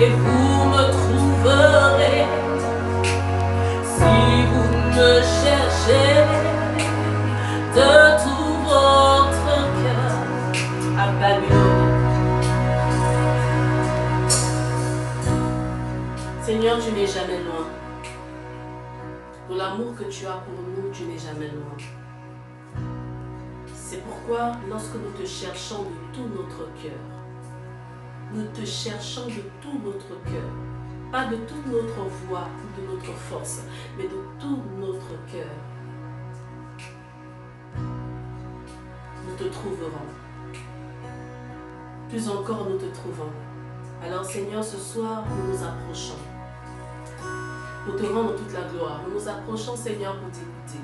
et vous me trouverez. Si vous me cherchez de tout votre cœur, à Babylone. Seigneur, tu n'es jamais loin. Pour l'amour que tu as pour nous, tu n'es jamais loin. C'est pourquoi, lorsque nous te cherchons de tout notre cœur, nous te cherchons de tout notre cœur, pas de toute notre voix ou de notre force, mais de tout notre cœur, nous te trouverons. Plus encore, nous te trouvons. Alors, Seigneur, ce soir, nous nous approchons pour te rendre toute la gloire. Nous nous approchons, Seigneur, pour t'écouter.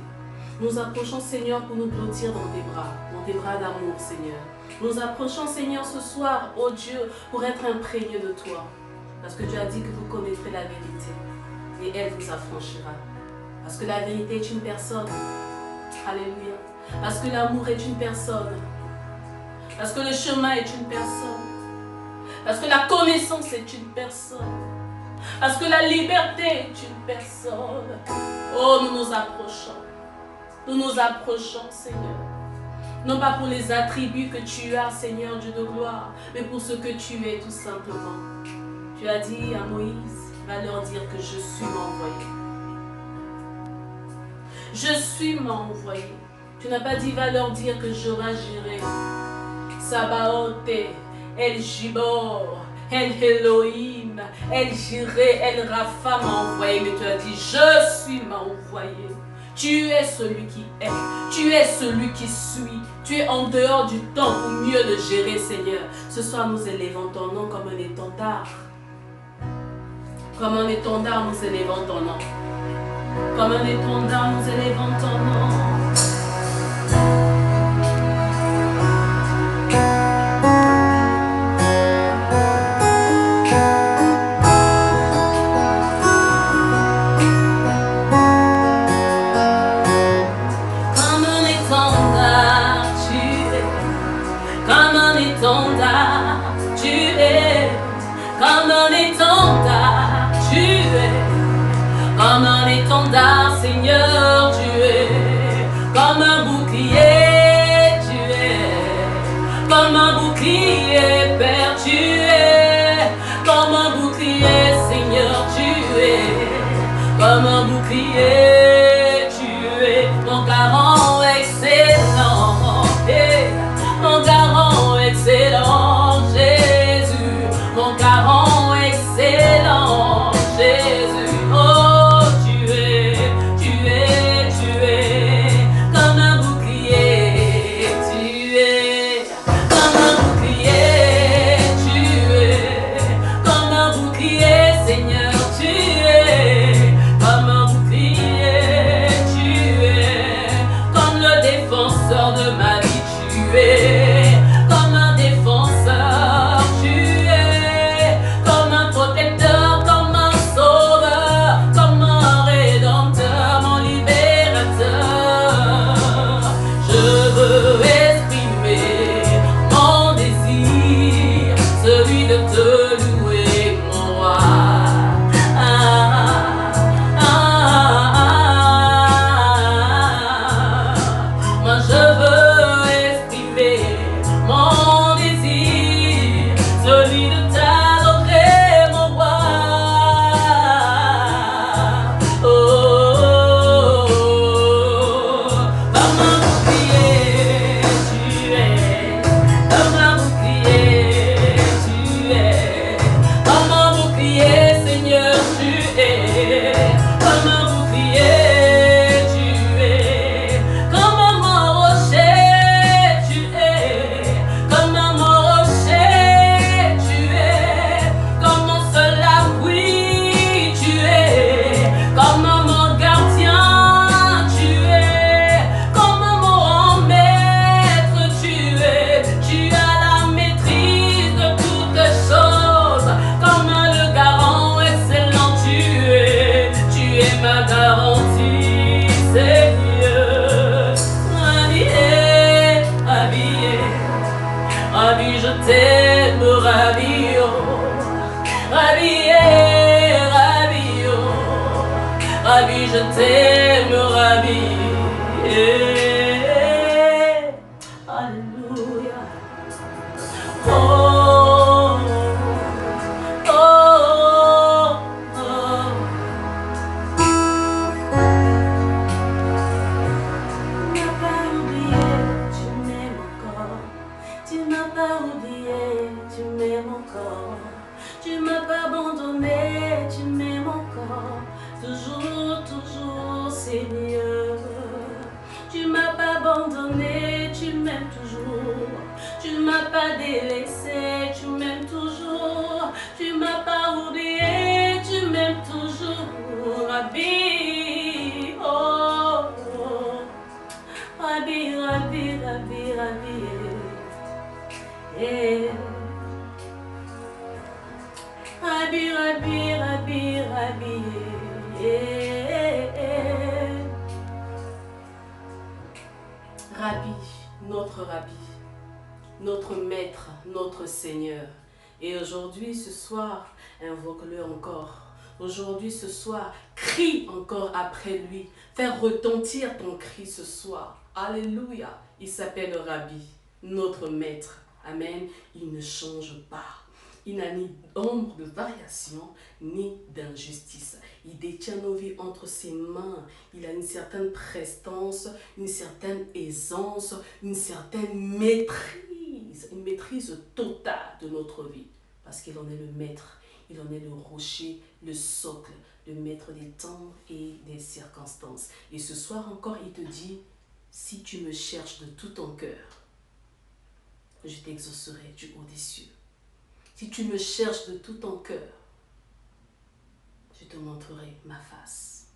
Nous approchons, Seigneur, pour nous blottir dans tes bras d'amour, Seigneur. Nous approchons, Seigneur, ce soir, oh Dieu, pour être imprégnés de toi. Parce que tu as dit que vous connaîtrez la vérité et elle vous affranchira. Parce que la vérité est une personne. Alléluia. Parce que l'amour est une personne. Parce que le chemin est une personne. Parce que la connaissance est une personne. Parce que la liberté est une personne. Oh, nous nous approchons. Nous nous approchons, Seigneur. Non pas pour les attributs que tu as, Seigneur Dieu de gloire, mais pour ce que tu es, tout simplement. Tu as dit à Moïse, va leur dire que je suis m'envoyé. Je suis m'envoyé. Tu n'as pas dit, va leur dire que je ragirai. Sabaoth, El Gibor, El Elohim, El Jireh, El Rapha m'a envoyé. Mais tu as dit, je suis m'envoyé. Tu es celui qui est, tu es celui qui suit, tu es en dehors du temps pour mieux le gérer, Seigneur. Ce soir, nous élevons ton nom comme un étendard. Comme un étendard, nous élevons ton nom. Comme un étendard, nous élevons ton nom. Comme un étendard, Seigneur, tu es. Comme un bouclier, tu es. Comme un bouclier, Père, tu es. Comme un bouclier, Seigneur, tu es. Comme un bouclier, tu es. Mon garant excellent, mon garant excellent, Jésus. Mon garant excellent, Jésus. Tu Rabbi, Rabbi, oh. Rabbi, je t'aime, Rabbi. Alléluia. Oh, oh, oh. Tu m'as pas oublié, tu m'aimes encore. Tu m'as pas oublié, tu m'aimes encore. Tu m'as pas abandonné, tu m'aimes encore. Toujours, toujours, Seigneur. Tu m'as pas abandonné, tu m'aimes toujours. Tu m'as pas délaissé, tu m'aimes toujours. Tu m'as pas oublié, tu m'aimes toujours. Rabbi, oh, oh. Rabbi, Rabbi, Rabbi, Rabbi. Eh. Rabbi, Rabbi, Rabbi, Rabbi. Eh. Rabbi, notre Rabbi, notre Maître, notre Seigneur. Et aujourd'hui, ce soir, invoque-le encore. Aujourd'hui, ce soir, crie encore après lui. Faire retentir ton cri ce soir. Alléluia. Il s'appelle Rabbi, notre Maître. Amen. Il ne change pas. Il n'a ni ombre de variation, ni d'injustice. Il détient nos vies entre ses mains. Il a une certaine prestance, une certaine aisance, une certaine maîtrise. Une maîtrise totale de notre vie. Parce qu'il en est le maître. Il en est le rocher, le socle, le maître des temps et des circonstances. Et ce soir encore, il te dit, si tu me cherches de tout ton cœur, je t'exaucerai du haut des cieux. Si tu me cherches de tout ton cœur, je te montrerai ma face.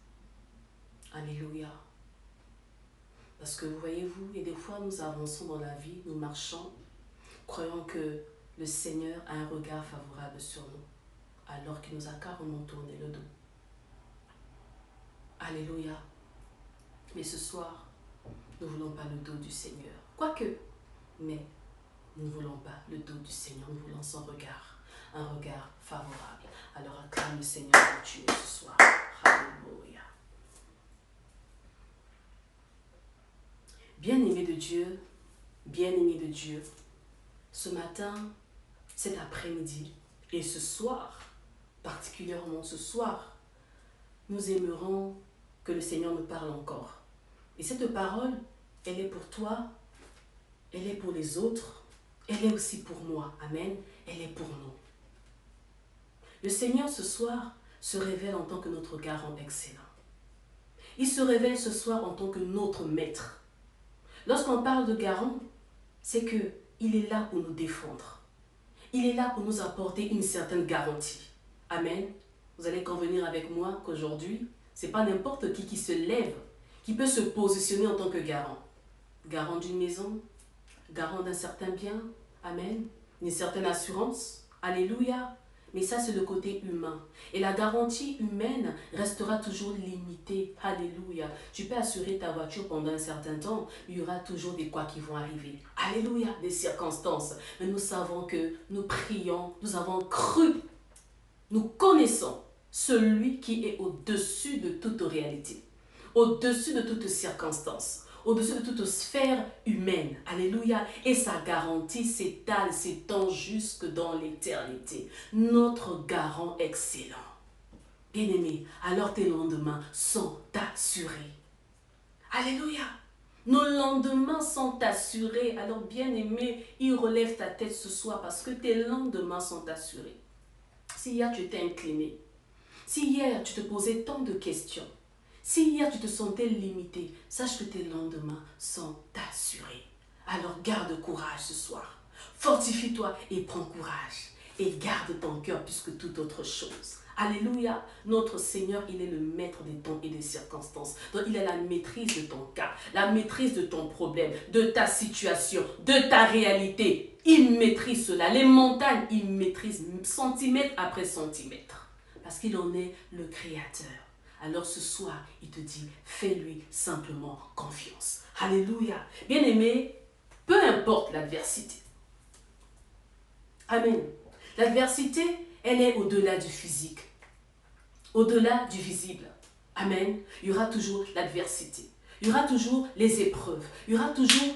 Alléluia. Parce que voyez-vous, et des fois nous avançons dans la vie, nous marchons, croyant que le Seigneur a un regard favorable sur nous, alors qu'il nous a carrément tourné le dos. Alléluia. Mais ce soir, nous ne voulons pas le dos du Seigneur. Quoique, mais nous ne voulons pas le dos du Seigneur, nous voulons son regard, un regard favorable. Alors acclame le Seigneur pour Dieu ce soir. Alléluia. Bien-aimé de Dieu, ce matin, cet après-midi et ce soir, particulièrement ce soir, nous aimerons que le Seigneur nous parle encore. Et cette parole, elle est pour toi, elle est pour les autres, elle est aussi pour moi. Amen. Elle est pour nous. Le Seigneur ce soir se révèle en tant que notre garant excellent. Il se révèle ce soir en tant que notre maître. Lorsqu'on parle de garant, c'est qu'il est là pour nous défendre. Il est là pour nous apporter une certaine garantie. Amen. Vous allez convenir avec moi qu'aujourd'hui, ce n'est pas n'importe qui se lève, qui peut se positionner en tant que garant. Garant d'une maison, garant d'un certain bien, amen, une certaine assurance, alléluia. Mais ça, c'est le côté humain. Et la garantie humaine restera toujours limitée, alléluia. Tu peux assurer ta voiture pendant un certain temps, il y aura toujours des quoi qui vont arriver. Alléluia, des circonstances. Mais nous savons que nous prions, nous avons cru, nous connaissons celui qui est au-dessus de toute réalité, au-dessus de toute circonstance, au-dessus de toute sphère humaine. Alléluia. Et sa garantie s'étale, s'étend jusque dans l'éternité. Notre garant excellent. Bien-aimé, alors tes lendemains sont assurés. Alléluia. Nos lendemains sont assurés. Alors bien-aimé, il relève ta tête ce soir parce que tes lendemains sont assurés. Si hier tu t'es incliné, si hier tu te posais tant de questions, si hier tu te sentais limité, sache que tes lendemains sont assurés. Alors garde courage ce soir. Fortifie-toi et prends courage. Et garde ton cœur plus que toute autre chose. Alléluia. Notre Seigneur, il est le maître des temps et des circonstances. Donc il a la maîtrise de ton cas, la maîtrise de ton problème, de ta situation, de ta réalité. Il maîtrise cela. Les montagnes, il maîtrise centimètre après centimètre. Parce qu'il en est le créateur. Alors ce soir, il te dit, fais-lui simplement confiance. Alléluia. Bien-aimé, peu importe l'adversité. Amen. L'adversité elle est au-delà du physique, au-delà du visible. Amen. Il y aura toujours l'adversité. Il y aura toujours les épreuves. Il y aura toujours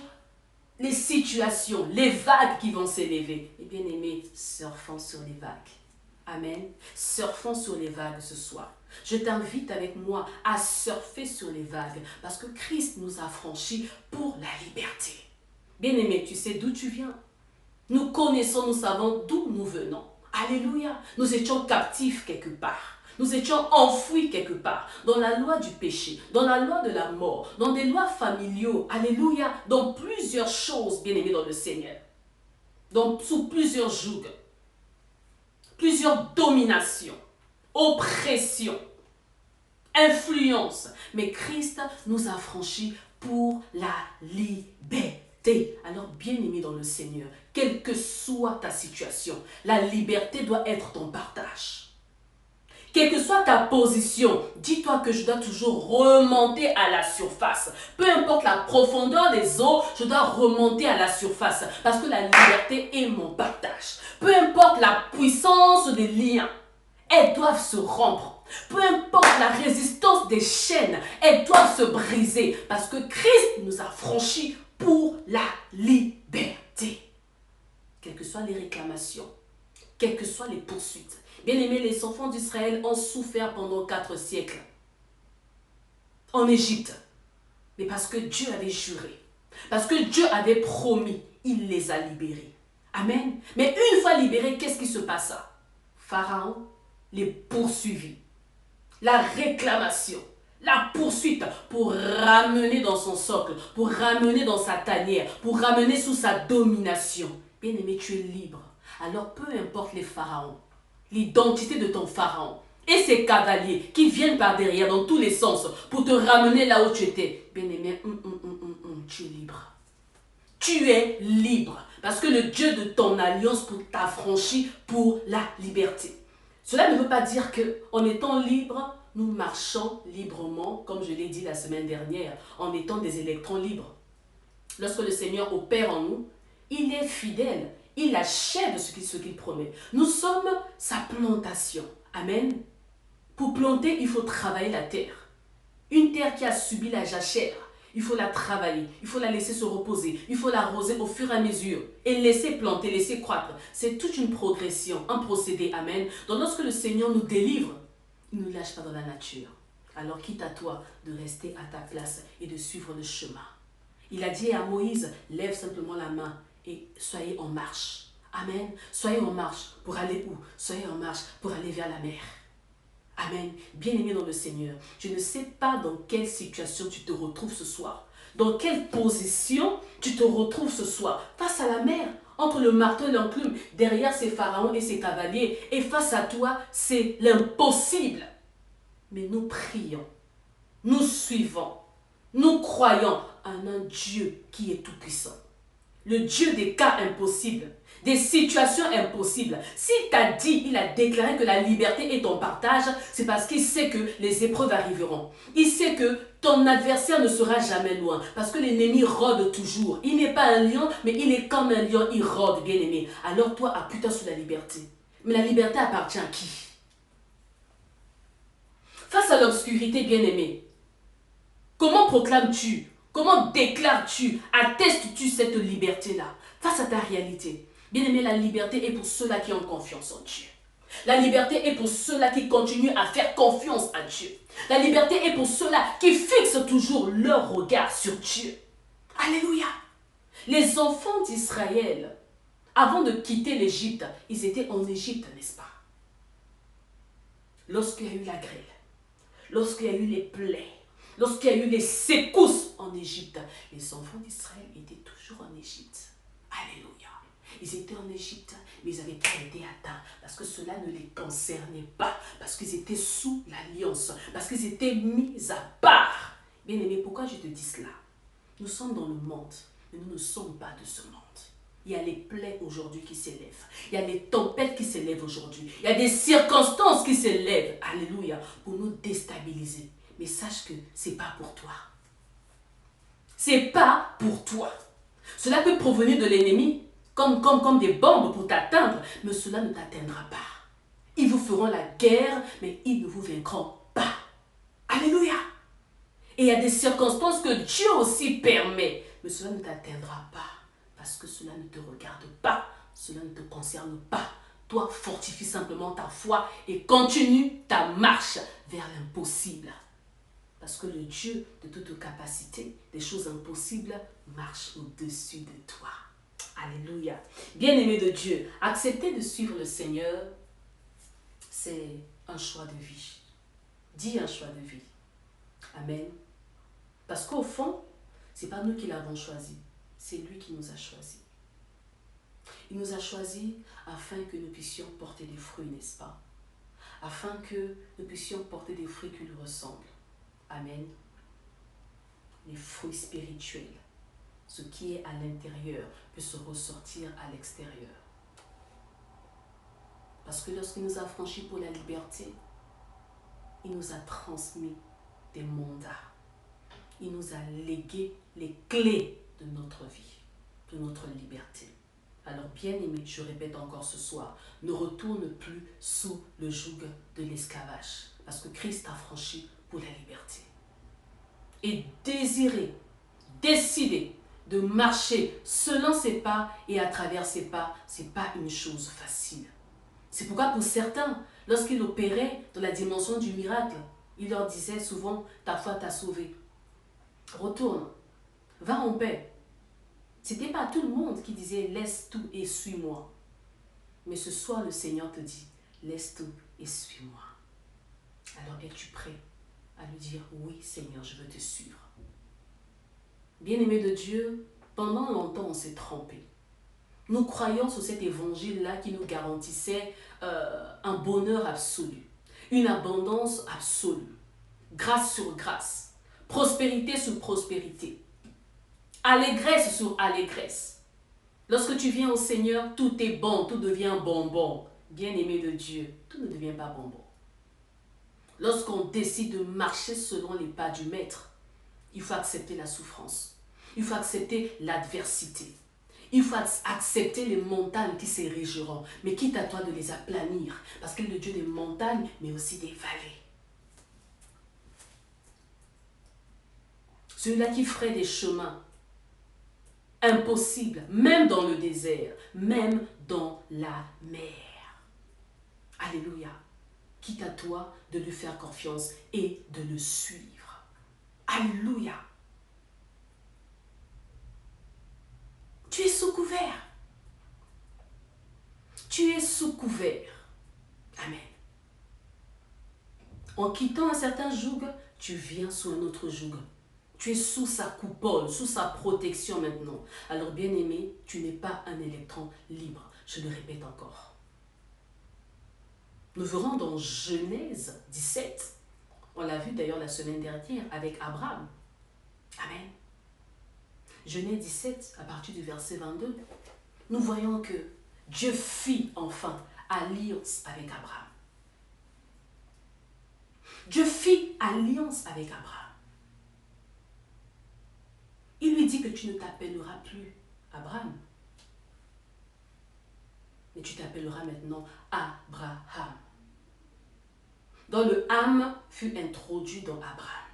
les situations, les vagues qui vont s'élever. Et bien aimé, surfons sur les vagues. Amen. Surfons sur les vagues ce soir. Je t'invite avec moi à surfer sur les vagues parce que Christ nous a franchis pour la liberté. Bien aimé, tu sais d'où tu viens. Nous connaissons, nous savons d'où nous venons. Alléluia. Nous étions captifs quelque part. Nous étions enfouis quelque part, dans la loi du péché, dans la loi de la mort, dans des lois familiaux, alléluia, dans plusieurs choses, bien-aimés dans le Seigneur, sous plusieurs jougs, plusieurs dominations, oppressions, influences. Mais Christ nous a franchis pour la liberté. Alors, bien-aimés dans le Seigneur, quelle que soit ta situation, la liberté doit être ton partage. Quelle que soit ta position, dis-toi que je dois toujours remonter à la surface. Peu importe la profondeur des eaux, je dois remonter à la surface. Parce que la liberté est mon partage. Peu importe la puissance des liens, elles doivent se rompre. Peu importe la résistance des chaînes, elles doivent se briser. Parce que Christ nous a franchis pour la liberté. Quelles que soient les réclamations, quelles que soient les poursuites. Bien-aimés, les enfants d'Israël ont souffert pendant 4 siècles en Égypte. Mais parce que Dieu avait juré, parce que Dieu avait promis, il les a libérés. Amen. Mais une fois libérés, qu'est-ce qui se passa? Pharaon les poursuivit. La réclamation, la poursuite pour ramener dans son socle, pour ramener dans sa tanière, pour ramener sous sa domination. Bien-aimé, tu es libre. Alors peu importe les pharaons, l'identité de ton pharaon et ses cavaliers qui viennent par derrière dans tous les sens pour te ramener là où tu étais. Bien-aimé, tu es libre. Tu es libre parce que le Dieu de ton alliance t'a franchi pour la liberté. Cela ne veut pas dire qu'en étant libre, nous marchons librement, comme je l'ai dit la semaine dernière, en étant des électrons libres. Lorsque le Seigneur opère en nous, il est fidèle. Il achève ce qu'il promet. Nous sommes sa plantation. Amen. Pour planter, il faut travailler la terre. Une terre qui a subi la jachère, il faut la travailler, il faut la laisser se reposer, il faut l'arroser au fur et à mesure et laisser planter, laisser croître. C'est toute une progression, un procédé. Amen. Donc lorsque le Seigneur nous délivre, il ne nous lâche pas dans la nature. Alors quitte à toi de rester à ta place et de suivre le chemin. Il a dit à Moïse, lève simplement la main et soyez en marche. Amen. Soyez en marche pour aller où? Soyez en marche pour aller vers la mer. Amen. Bien-aimé dans le Seigneur, je ne sais pas dans quelle situation tu te retrouves ce soir. Dans quelle position tu te retrouves ce soir. Face à la mer, entre le marteau et l'enclume, derrière ces pharaons et ces cavaliers. Et face à toi, c'est l'impossible. Mais nous prions, nous suivons, nous croyons en un Dieu qui est tout-puissant. Le Dieu des cas impossibles, des situations impossibles. S'il t'a dit, il a déclaré que la liberté est ton partage, c'est parce qu'il sait que les épreuves arriveront. Il sait que ton adversaire ne sera jamais loin, parce que l'ennemi rôde toujours. Il n'est pas un lion, mais il est comme un lion, il rôde, bien-aimé. Alors toi, appuie-toi sur la liberté. Mais la liberté appartient à qui? Face à l'obscurité, bien-aimé, comment proclames-tu? Comment déclares-tu, attestes-tu cette liberté-là face à ta réalité? Bien-aimé, la liberté est pour ceux-là qui ont confiance en Dieu. La liberté est pour ceux-là qui continuent à faire confiance à Dieu. La liberté est pour ceux-là qui fixent toujours leur regard sur Dieu. Alléluia! Les enfants d'Israël, avant de quitter l'Égypte, ils étaient en Égypte, n'est-ce pas? Lorsqu'il y a eu la grêle, lorsqu'il y a eu les plaies, lorsqu'il y a eu les secousses en Égypte, les enfants d'Israël étaient toujours en Égypte. Alléluia. Ils étaient en Égypte, mais ils n'avaient pas été atteints parce que cela ne les concernait pas, parce qu'ils étaient sous l'alliance, parce qu'ils étaient mis à part. Bien-aimé, pourquoi je te dis cela? Nous sommes dans le monde, mais nous ne sommes pas de ce monde. Il y a les plaies aujourd'hui qui s'élèvent. Il y a les tempêtes qui s'élèvent aujourd'hui. Il y a des circonstances qui s'élèvent. Alléluia. Pour nous déstabiliser. Mais sache que ce n'est pas pour toi. Ce n'est pas pour toi. Cela peut provenir de l'ennemi comme des bombes pour t'atteindre. Mais cela ne t'atteindra pas. Ils vous feront la guerre, mais ils ne vous vaincront pas. Alléluia. Et il y a des circonstances que Dieu aussi permet. Mais cela ne t'atteindra pas. Parce que cela ne te regarde pas. Cela ne te concerne pas. Toi, fortifie simplement ta foi et continue ta marche vers l'impossible. Parce que le Dieu de toute capacité, des choses impossibles, marche au-dessus de toi. Alléluia. Bien-aimé de Dieu, accepter de suivre le Seigneur, c'est un choix de vie. Dis un choix de vie. Amen. Parce qu'au fond, ce n'est pas nous qui l'avons choisi. C'est lui qui nous a choisis. Il nous a choisis afin que nous puissions porter des fruits, n'est-ce pas? Afin que nous puissions porter des fruits qui lui ressemblent. Amen. Les fruits spirituels. Ce qui est à l'intérieur peut se ressortir à l'extérieur. Parce que lorsqu'il nous a franchis pour la liberté, il nous a transmis des mandats. Il nous a légué les clés de notre vie, de notre liberté. Alors bien-aimés, je répète encore ce soir, ne retourne plus sous le joug de l'esclavage. Parce que Christ a franchi pour la liberté. Et désirer, décider de marcher selon ses pas et à travers ses pas, ce n'est pas une chose facile. C'est pourquoi pour certains, lorsqu'il opérait dans la dimension du miracle, il leur disait souvent, ta foi t'a sauvé. Retourne, va en paix. Ce n'était pas tout le monde qui disait, laisse tout et suis-moi. Mais ce soir, le Seigneur te dit, laisse tout et suis-moi. Alors es-tu prêt à lui dire, oui Seigneur, je veux te suivre. Bien-aimé de Dieu, pendant longtemps on s'est trompé. Nous croyons sur cet évangile-là qui nous garantissait un bonheur absolu, une abondance absolue, grâce sur grâce, prospérité sur prospérité, allégresse sur allégresse. Lorsque tu viens au Seigneur, tout est bon, tout devient bonbon. Bien-aimé de Dieu, tout ne devient pas bonbon. Lorsqu'on décide de marcher selon les pas du Maître, il faut accepter la souffrance. Il faut accepter l'adversité. Il faut accepter les montagnes qui s'érigeront. Mais quitte à toi de les aplanir. Parce qu'il est le Dieu des montagnes, mais aussi des vallées. Celui-là qui ferait des chemins impossibles, même dans le désert, même dans la mer. Alléluia. Quitte à toi de lui faire confiance et de le suivre. Alléluia. Tu es sous couvert. Tu es sous couvert. Amen. En quittant un certain joug, tu viens sous un autre joug. Tu es sous sa coupole, sous sa protection maintenant. Alors bien-aimé, tu n'es pas un électron libre. Je le répète encore. Nous verrons dans Genèse 17, on l'a vu d'ailleurs la semaine dernière avec Abraham. Amen. Genèse 17, à partir du verset 22, nous voyons que Dieu fit enfin alliance avec Abraham. Dieu fit alliance avec Abraham. Il lui dit que tu ne t'appelleras plus Abraham, mais tu t'appelleras maintenant Abraham. Dans le âme fut introduit dans Abraham.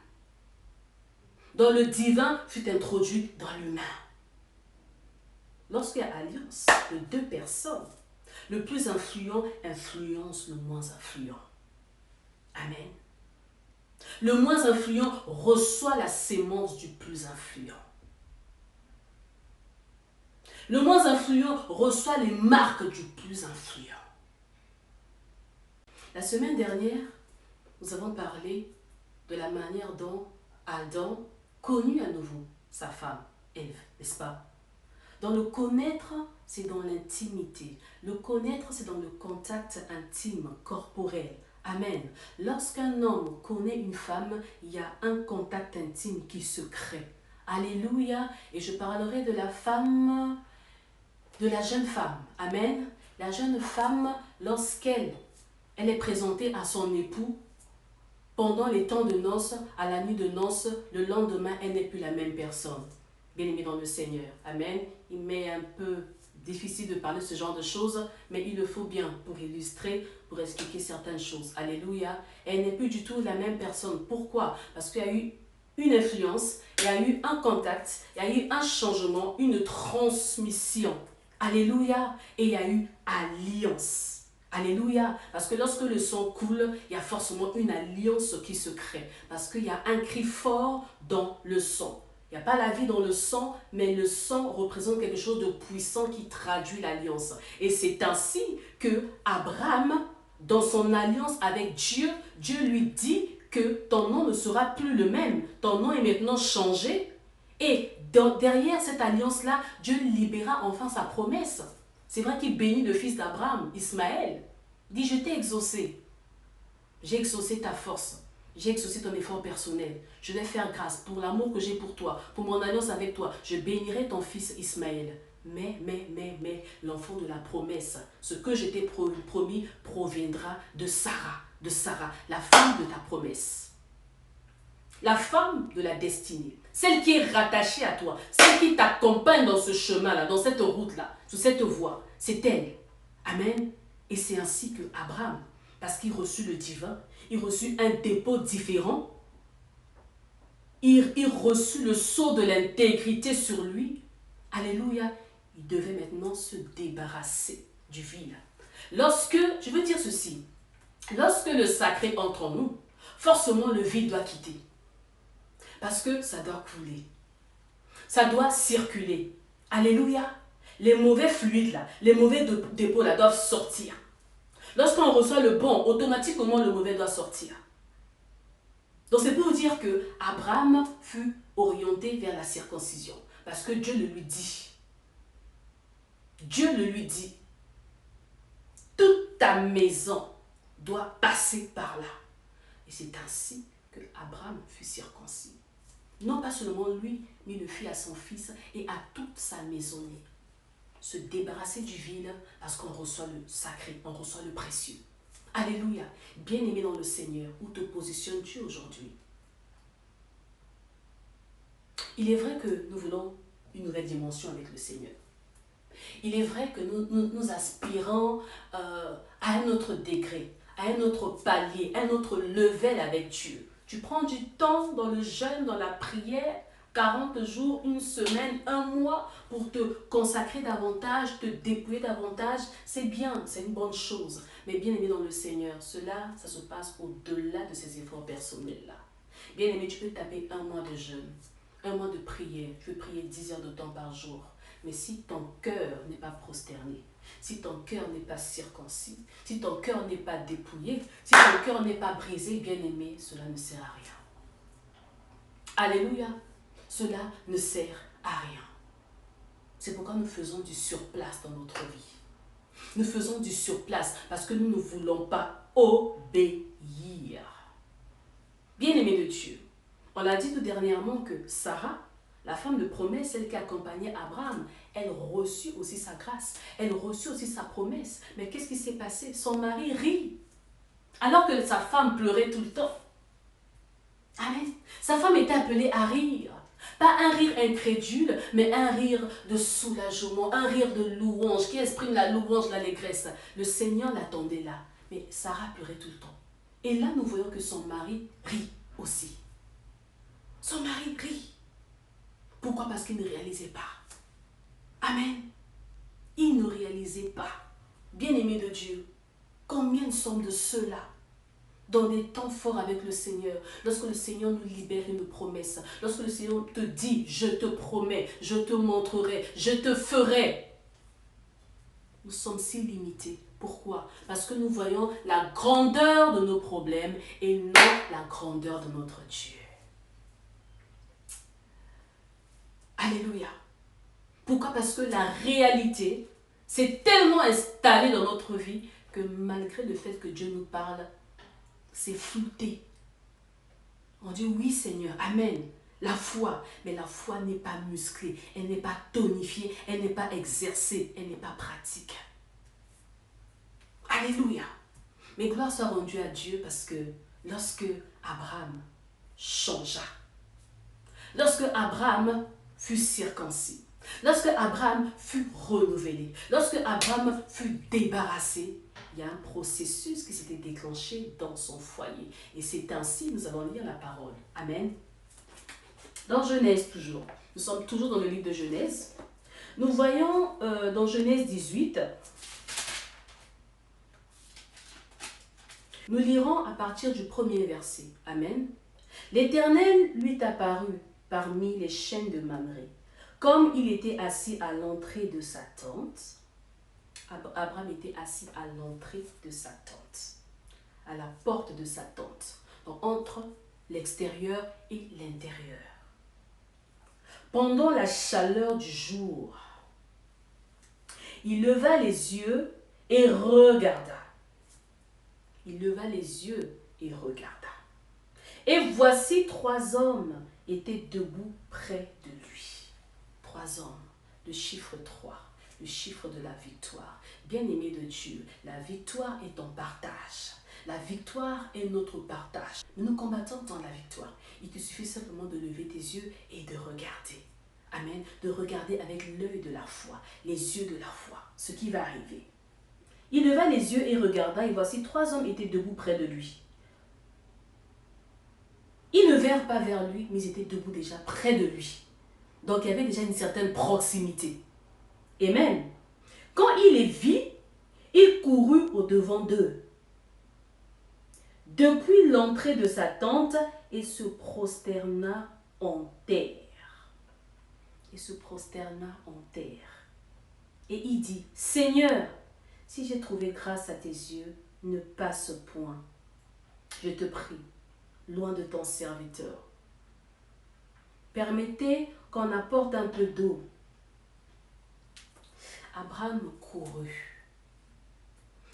Dans le divin fut introduit dans l'humain. Lorsqu'il y a alliance de deux personnes, le plus influent influence le moins influent. Amen. Le moins influent reçoit la sémence du plus influent. Le moins influent reçoit les marques du plus influent. La semaine dernière, nous avons parlé de la manière dont Adam connut à nouveau sa femme, Ève, n'est-ce pas? Dans le connaître, c'est dans l'intimité. Le connaître, c'est dans le contact intime, corporel. Amen. Lorsqu'un homme connaît une femme, il y a un contact intime qui se crée. Alléluia. Et je parlerai de la femme, de la jeune femme. Amen. La jeune femme, lorsqu'elle est présentée à son époux, pendant les temps de noces, à la nuit de noces, le lendemain, elle n'est plus la même personne. Bien-aimée dans le Seigneur. Amen. Il met un peu difficile de parler de ce genre de choses, mais il le faut bien pour illustrer, pour expliquer certaines choses. Alléluia. Elle n'est plus du tout la même personne. Pourquoi? Parce qu'il y a eu une influence, il y a eu un contact, il y a eu un changement, une transmission. Alléluia. Et il y a eu alliance. Alléluia. Parce que lorsque le sang coule, il y a forcément une alliance qui se crée. Parce qu'il y a un cri fort dans le sang. Il n'y a pas la vie dans le sang, mais le sang représente quelque chose de puissant qui traduit l'alliance. Et c'est ainsi que Abraham, dans son alliance avec Dieu, Dieu lui dit que ton nom ne sera plus le même. Ton nom est maintenant changé. Et derrière cette alliance-là, Dieu libéra enfin sa promesse. C'est vrai qu'il bénit le fils d'Abraham, Ismaël. Il dit, je t'ai exaucé. J'ai exaucé ta force. J'ai exaucé ton effort personnel. Je vais faire grâce pour l'amour que j'ai pour toi, pour mon alliance avec toi. Je bénirai ton fils Ismaël. Mais, l'enfant de la promesse, ce que je t'ai promis proviendra de Sarah, la femme de ta promesse. La femme de la destinée, celle qui est rattachée à toi, celle qui t'accompagne dans ce chemin-là, dans cette route-là, sur cette voie, c'est elle. Amen. Et c'est ainsi que Abraham, parce qu'il reçut le divin, il reçut un dépôt différent, il reçut le sceau de l'intégrité sur lui. Alléluia. Il devait maintenant se débarrasser du vide. Je veux dire ceci, lorsque le sacré entre en nous, forcément le vide doit quitter. Parce que ça doit couler. Ça doit circuler. Alléluia. Les mauvais fluides là, les mauvais dépôts là doivent sortir. Lorsqu'on reçoit le bon, automatiquement le mauvais doit sortir. Donc c'est pour vous dire que Abraham fut orienté vers la circoncision. Parce que Dieu le lui dit. Dieu le lui dit. Toute ta maison doit passer par là. Et c'est ainsi que Abraham fut circoncis. Non pas seulement lui, mais il le fit à son fils et à toute sa maisonnée. Se débarrasser du vil parce qu'on reçoit le sacré, on reçoit le précieux. Alléluia. Bien-aimé dans le Seigneur, où te positionnes-tu aujourd'hui? Il est vrai que nous voulons une nouvelle dimension avec le Seigneur. Il est vrai que nous aspirons à un autre degré, à un autre palier, un autre level avec Dieu. Tu prends du temps dans le jeûne, dans la prière, 40 jours, une semaine, un mois, pour te consacrer davantage, te dépouiller davantage. C'est bien, c'est une bonne chose. Mais bien aimé dans le Seigneur, cela, ça se passe au-delà de ces efforts personnels-là. Bien aimé, tu peux taper un mois de jeûne, un mois de prière. Tu peux prier 10 heures de temps par jour. Mais si ton cœur n'est pas prosterné, si ton cœur n'est pas circoncis, si ton cœur n'est pas dépouillé, si ton cœur n'est pas brisé, bien aimé, cela ne sert à rien. Alléluia. Cela ne sert à rien. C'est pourquoi nous faisons du surplace dans notre vie. Nous faisons du surplace parce que nous ne voulons pas obéir. Bien-aimé de Dieu, on a dit tout dernièrement que Sarah, la femme de promesse, celle qui accompagnait Abraham, elle reçut aussi sa grâce, elle reçut aussi sa promesse. Mais qu'est-ce qui s'est passé? Son mari rit, alors que sa femme pleurait tout le temps. Amen. Sa femme était appelée à rire. Pas un rire incrédule, mais un rire de soulagement, un rire de louange, qui exprime la louange, l'allégresse. Le Seigneur l'attendait là, mais Sarah pleurait tout le temps. Et là, nous voyons que son mari rit aussi. Son mari rit. Pourquoi? Parce qu'il ne réalisait pas. Amen. Il ne réalisait pas. Bien-aimé de Dieu, combien nous sommes de ceux-là dans des temps forts avec le Seigneur, lorsque le Seigneur nous libère une promesse, lorsque le Seigneur te dit, je te promets, je te montrerai, je te ferai. Nous sommes si limités. Pourquoi? Parce que nous voyons la grandeur de nos problèmes et non la grandeur de notre Dieu. Alléluia. Pourquoi? Parce que la réalité s'est tellement installée dans notre vie que malgré le fait que Dieu nous parle, c'est flouté. On dit oui Seigneur, amen. La foi, mais la foi n'est pas musclée, elle n'est pas tonifiée, elle n'est pas exercée, elle n'est pas pratique. Alléluia. Mais gloire soit rendue à Dieu parce que lorsque Abraham changea, lorsque Abraham fut circoncis, Lorsque Abraham fut renouvelé, lorsque Abraham fut débarrassé, il y a un processus qui s'était déclenché dans son foyer. Et c'est ainsi, nous allons lire la parole. Amen. Dans Genèse toujours. Nous sommes toujours dans le livre de Genèse. Nous voyons dans Genèse 18, nous lirons à partir du premier verset. Amen. L'Éternel lui apparut parmi les chênes de Mamré. Comme il était assis à l'entrée de sa tente, Abraham était assis à l'entrée de sa tente, à la porte de sa tente, donc entre l'extérieur et l'intérieur. Pendant la chaleur du jour, il leva les yeux et regarda. Il leva les yeux et regarda. Et voici 3 hommes étaient debout près de lui. 3 hommes, le chiffre 3, le chiffre de la victoire. Bien-aimé de Dieu, la victoire est ton partage. La victoire est notre partage. Nous combattons dans la victoire. Il te suffit simplement de lever tes yeux et de regarder. Amen. De regarder avec l'œil de la foi, les yeux de la foi, ce qui va arriver. Il leva les yeux et regarda, et voici 3 hommes étaient debout près de lui. Ils ne vinrent pas vers lui, mais ils étaient debout déjà près de lui. Donc il y avait déjà une certaine proximité. Amen. Quand il les vit, il courut au-devant d'eux, depuis l'entrée de sa tente, et se prosterna en terre. Il se prosterna en terre. Et il dit, Seigneur, si j'ai trouvé grâce à tes yeux, ne passe point. Je te prie, loin de ton serviteur. Permettez qu'on apporte un peu d'eau. Abraham courut.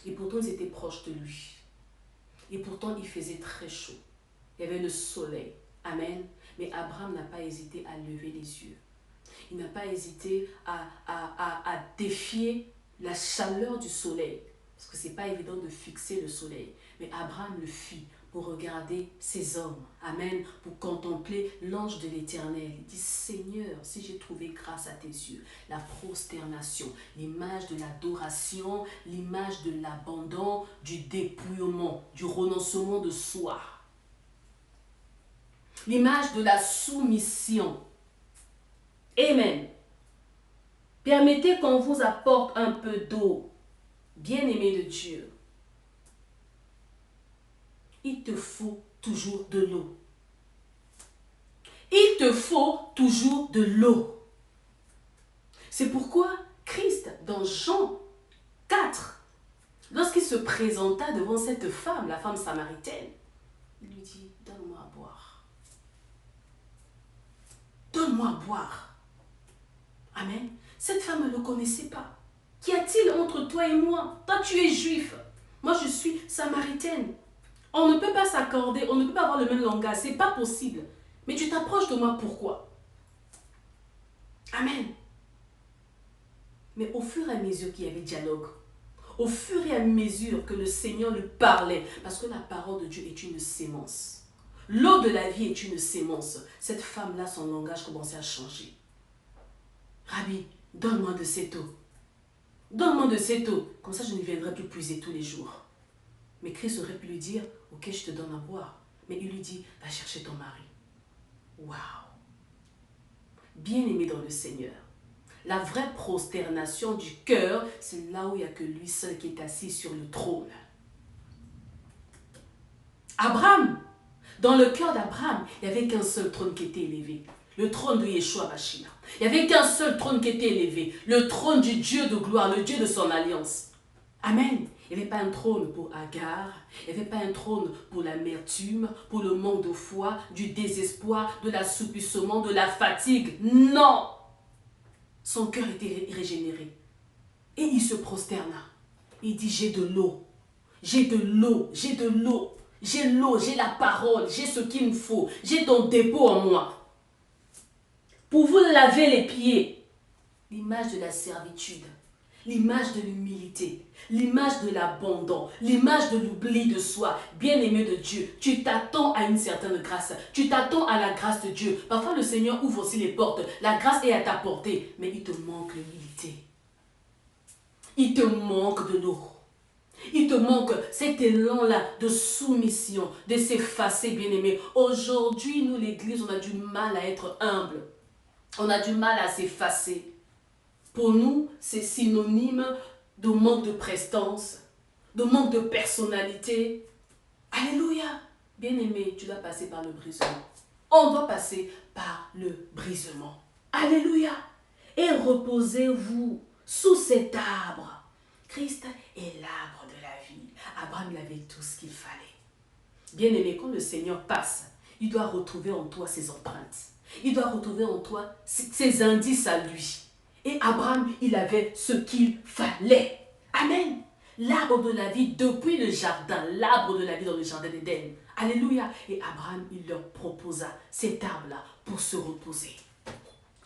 Et pourtant, ils étaient proches de lui. Et pourtant, il faisait très chaud. Il y avait le soleil. Amen. Mais Abraham n'a pas hésité à lever les yeux. Il n'a pas hésité à défier la chaleur du soleil. Parce que ce n'est pas évident de fixer le soleil. Mais Abraham le fit pour regarder ces hommes. Amen. Pour contempler l'ange de l'Éternel. Il dit, Seigneur, si j'ai trouvé grâce à tes yeux, la prosternation, l'image de l'adoration, l'image de l'abandon, du dépouillement, du renoncement de soi. L'image de la soumission. Amen. Permettez qu'on vous apporte un peu d'eau. Bien-aimé de Dieu. Il te faut toujours de l'eau. Il te faut toujours de l'eau. C'est pourquoi Christ, dans Jean 4, lorsqu'il se présenta devant cette femme, la femme samaritaine, il lui dit, donne-moi à boire. Donne-moi à boire. Amen. Cette femme ne le connaissait pas. Qu'y a-t-il entre toi et moi? Toi, tu es juif. Moi, je suis samaritaine. On ne peut pas s'accorder, on ne peut pas avoir le même langage. Ce n'est pas possible. Mais tu t'approches de moi, pourquoi? Amen. Mais au fur et à mesure qu'il y avait dialogue, au fur et à mesure que le Seigneur lui parlait, parce que la parole de Dieu est une sémence. L'eau de la vie est une sémence. Cette femme-là, son langage commençait à changer. Rabbi, donne-moi de cette eau. Donne-moi de cette eau. Comme ça, je ne viendrai plus puiser tous les jours. Mais Christ aurait pu lui dire, ok, je te donne à boire. Mais il lui dit, va chercher ton mari. Waouh! Bien-aimé dans le Seigneur. La vraie prosternation du cœur, c'est là où il n'y a que lui seul qui est assis sur le trône. Abraham, dans le cœur d'Abraham, il n'y avait qu'un seul trône qui était élevé. Le trône de Yeshua Mashiach. Il n'y avait qu'un seul trône qui était élevé. Le trône du Dieu de gloire, le Dieu de son alliance. Amen. Il n'y avait pas un trône pour Agar, il n'y avait pas un trône pour l'amertume, pour le manque de foi, du désespoir, de l'assoupissement, de la fatigue. Non! Son cœur était régénéré. Et il se prosterna. Il dit, j'ai de l'eau. J'ai de l'eau, j'ai de l'eau. J'ai l'eau, j'ai la parole, j'ai ce qu'il me faut. J'ai ton dépôt en moi. Pour vous laver les pieds. L'image de la servitude. l'image de l'humilité, l'image de l'abandon, l'image de l'oubli de soi. Bien-aimé de Dieu, tu t'attends à une certaine grâce. Tu t'attends à la grâce de Dieu. Parfois, le Seigneur ouvre aussi les portes. La grâce est à ta portée, mais il te manque l'humilité. Il te manque de l'eau. Il te manque cet élan-là de soumission, de s'effacer, bien-aimé. Aujourd'hui, nous, l'Église, on a du mal à être humble. On a du mal à s'effacer. Pour nous, c'est synonyme de manque de prestance, de manque de personnalité. Alléluia. Bien-aimé, tu dois passer par le brisement. On doit passer par le brisement. Alléluia. Et reposez-vous sous cet arbre. Christ est l'arbre de la vie. Abraham avait tout ce qu'il fallait. Bien-aimé, quand le Seigneur passe, il doit retrouver en toi ses empreintes. Il doit retrouver en toi ses indices à lui. Et Abraham, il avait ce qu'il fallait. Amen. L'arbre de la vie depuis le jardin. L'arbre de la vie dans le jardin d'Éden. Alléluia. Et Abraham, il leur proposa cet arbre-là pour se reposer.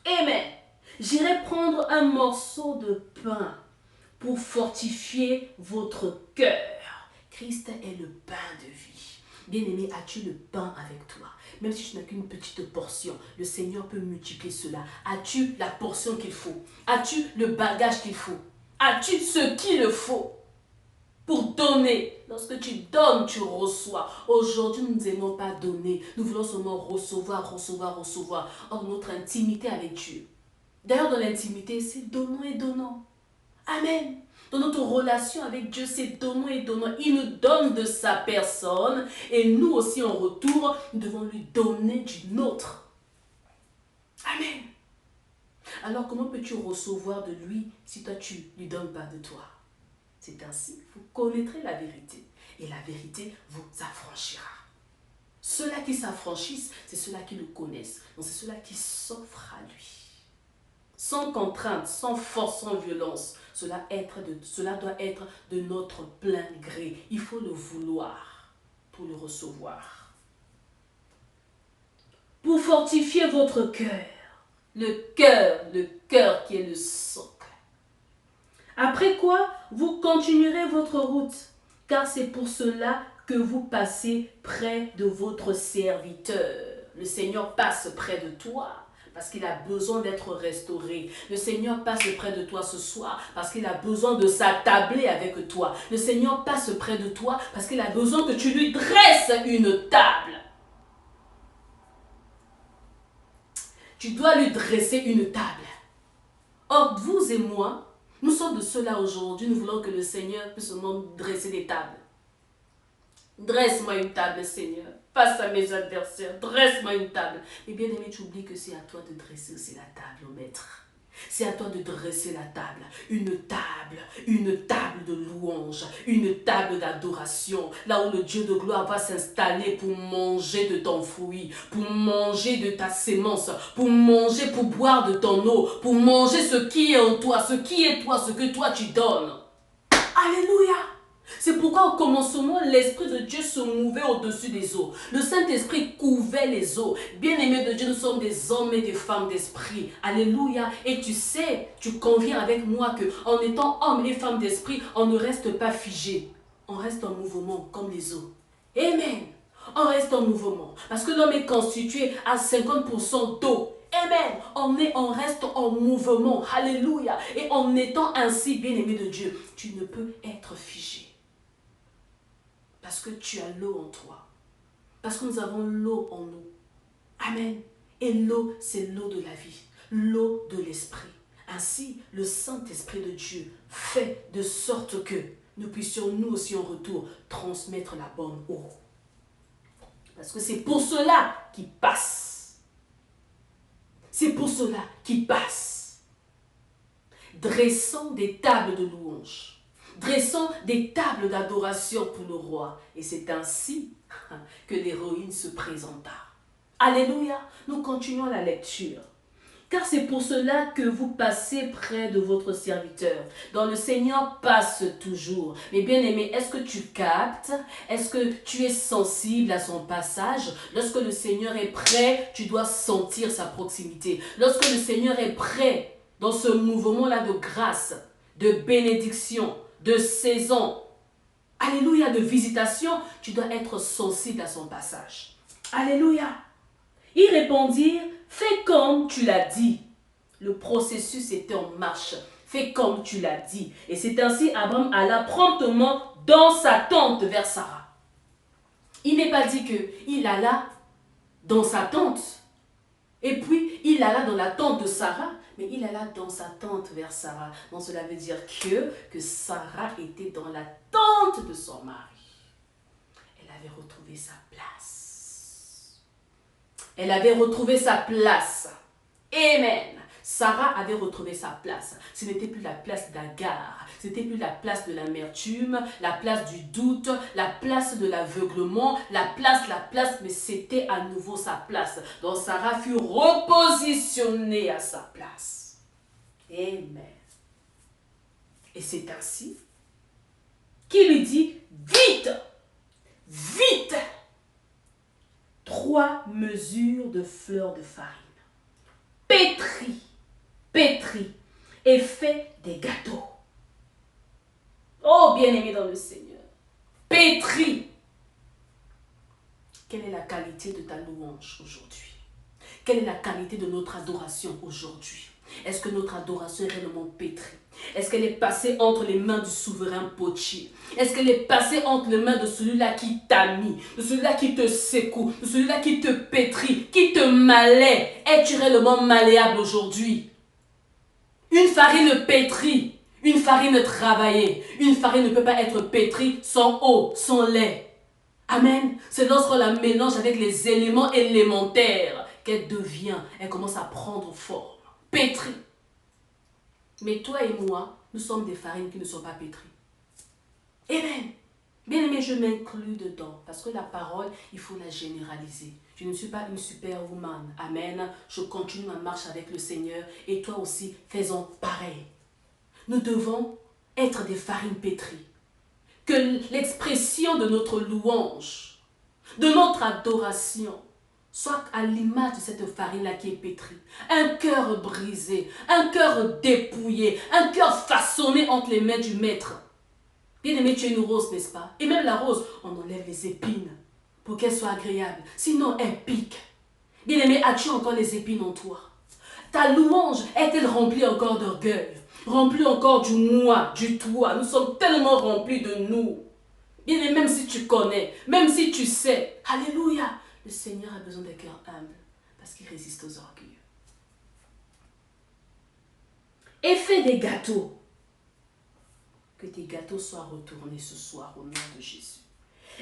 Amen. J'irai prendre un morceau de pain pour fortifier votre cœur. Christ est le pain de vie. Bien-aimé, as-tu le pain avec toi? Même si tu n'as qu'une petite portion, le Seigneur peut multiplier cela. As-tu la portion qu'il faut? As-tu le bagage qu'il faut? As-tu ce qu'il faut pour donner? Lorsque tu donnes, tu reçois. Aujourd'hui, nous n'aimons pas donner. Nous voulons seulement recevoir, recevoir, recevoir. Or, notre intimité avec Dieu. D'ailleurs, dans l'intimité, c'est donnant et donnant. Amen. Dans notre relation avec Dieu, c'est donnant et donnant. Il nous donne de sa personne et nous aussi en retour, nous devons lui donner du nôtre. Amen. Alors comment peux-tu recevoir de lui si toi tu ne lui donnes pas de toi? C'est ainsi, vous connaîtrez la vérité et la vérité vous affranchira. Ceux-là qui s'affranchissent, c'est ceux-là qui le connaissent. Donc c'est ceux-là qui s'offrent à lui. Sans contrainte, sans force, sans violence. Cela doit être de notre plein gré. Il faut le vouloir pour le recevoir. Pour fortifier votre cœur. Le cœur qui est le socle. Après quoi, vous continuerez votre route, car c'est pour cela que vous passez près de votre serviteur. Le Seigneur passe près de toi parce qu'il a besoin d'être restauré. Le Seigneur passe près de toi ce soir parce qu'il a besoin de s'attabler avec toi. Le Seigneur passe près de toi parce qu'il a besoin que tu lui dresses une table. Tu dois lui dresser une table. Or, vous et moi, nous sommes de ceux-là aujourd'hui, nous voulons que le Seigneur puisse nous dresser des tables. Dresse-moi une table, Seigneur, face à mes adversaires, dresse-moi une table. Mais bien aimé, tu oublies que c'est à toi de dresser aussi la table, au maître. C'est à toi de dresser la table, une table de louange, une table d'adoration, là où le Dieu de gloire va s'installer pour manger de ton fruit, pour manger de ta sémence, pour manger, pour boire de ton eau, pour manger ce qui est en toi, ce qui est toi, ce que toi tu donnes. Alléluia! C'est pourquoi au commencement, l'Esprit de Dieu se mouvait au-dessus des eaux. Le Saint-Esprit couvait les eaux. Bien-aimés de Dieu, nous sommes des hommes et des femmes d'esprit. Alléluia. Et tu sais, tu conviens avec moi qu'en étant hommes et femmes d'esprit, on ne reste pas figé. On reste en mouvement comme les eaux. Amen. On reste en mouvement. Parce que l'homme est constitué à 50% d'eau. Amen. On reste en mouvement. Alléluia. Et en étant ainsi, bien-aimé de Dieu, tu ne peux être figé. Parce que tu as l'eau en toi. Parce que nous avons l'eau en nous. Amen. Et l'eau, c'est l'eau de la vie. L'eau de l'esprit. Ainsi, le Saint-Esprit de Dieu fait de sorte que nous puissions nous aussi en retour transmettre la bonne eau. Parce que c'est pour cela qu'il passe. C'est pour cela qu'il passe. Dressant des tables de louange. Dressant des tables d'adoration pour le roi. Et c'est ainsi que l'héroïne se présenta. Alléluia. Nous continuons la lecture. Car c'est pour cela que vous passez près de votre serviteur. Dans le Seigneur passe toujours. Mais bien aimé, est-ce que tu captes? Est-ce que tu es sensible à son passage? Lorsque le Seigneur est prêt, tu dois sentir sa proximité. Lorsque le Seigneur est prêt, dans ce mouvement-là de grâce, de bénédiction, de saison, alléluia, de visitation, tu dois être sensible à son passage. Alléluia. Ils répondirent, fais comme tu l'as dit. Le processus était en marche. Fais comme tu l'as dit. Et c'est ainsi Abraham alla promptement dans sa tente vers Sarah. Il n'est pas dit qu'il alla dans sa tente. Et puis, il alla dans la tente de Sarah, mais il alla dans sa tente vers Sarah. Donc, cela veut dire que Sarah était dans la tente de son mari. Elle avait retrouvé sa place. Elle avait retrouvé sa place. Amen. Sarah avait retrouvé sa place. Ce n'était plus la place d'Agar. Ce n'était plus la place de l'amertume, la place du doute, la place de l'aveuglement, la place, mais c'était à nouveau sa place. Donc Sarah fut repositionnée à sa place. Amen. Et c'est ainsi qu'il lui dit, vite, vite, 3 mesures de fleurs de farine. Pétris et fais des gâteaux. Oh, bien-aimé dans le Seigneur, pétris. Quelle est la qualité de ta louange aujourd'hui? Quelle est la qualité de notre adoration aujourd'hui? Est-ce que notre adoration est réellement pétrie? Est-ce qu'elle est passée entre les mains du souverain potier? Est-ce qu'elle est passée entre les mains de celui-là qui t'a mis, de celui-là qui te secoue, de celui-là qui te pétrit, qui te malaie? Es-tu réellement malléable aujourd'hui? Une farine pétrie, une farine travaillée, une farine ne peut pas être pétrie sans eau, sans lait. Amen. C'est lorsqu'on la mélange avec les éléments élémentaires qu'elle devient, elle commence à prendre forme. Pétrie. Mais toi et moi, nous sommes des farines qui ne sont pas pétries. Amen. Bien aimé, je m'inclus dedans parce que la parole, il faut la généraliser. Je ne suis pas une superwoman. Amen. Je continue ma marche avec le Seigneur et toi aussi, faisons pareil. Nous devons être des farines pétries. Que l'expression de notre louange, de notre adoration, soit à l'image de cette farine-là qui est pétrie. Un cœur brisé, un cœur dépouillé, un cœur façonné entre les mains du maître. Bien aimé, tu es une rose, n'est-ce pas? Et même la rose, on enlève les épines pour qu'elle soit agréable. Sinon, elle pique. Bien aimé, as-tu encore les épines en toi? Ta louange est-elle remplie encore d'orgueil? Remplie encore du moi, du toi? Nous sommes tellement remplis de nous. Bien aimé, même si tu connais, même si tu sais, alléluia, le Seigneur a besoin des cœurs humbles parce qu'il résiste aux orgueilleux. Et fais des gâteaux. Que tes gâteaux soient retournés ce soir au nom de Jésus.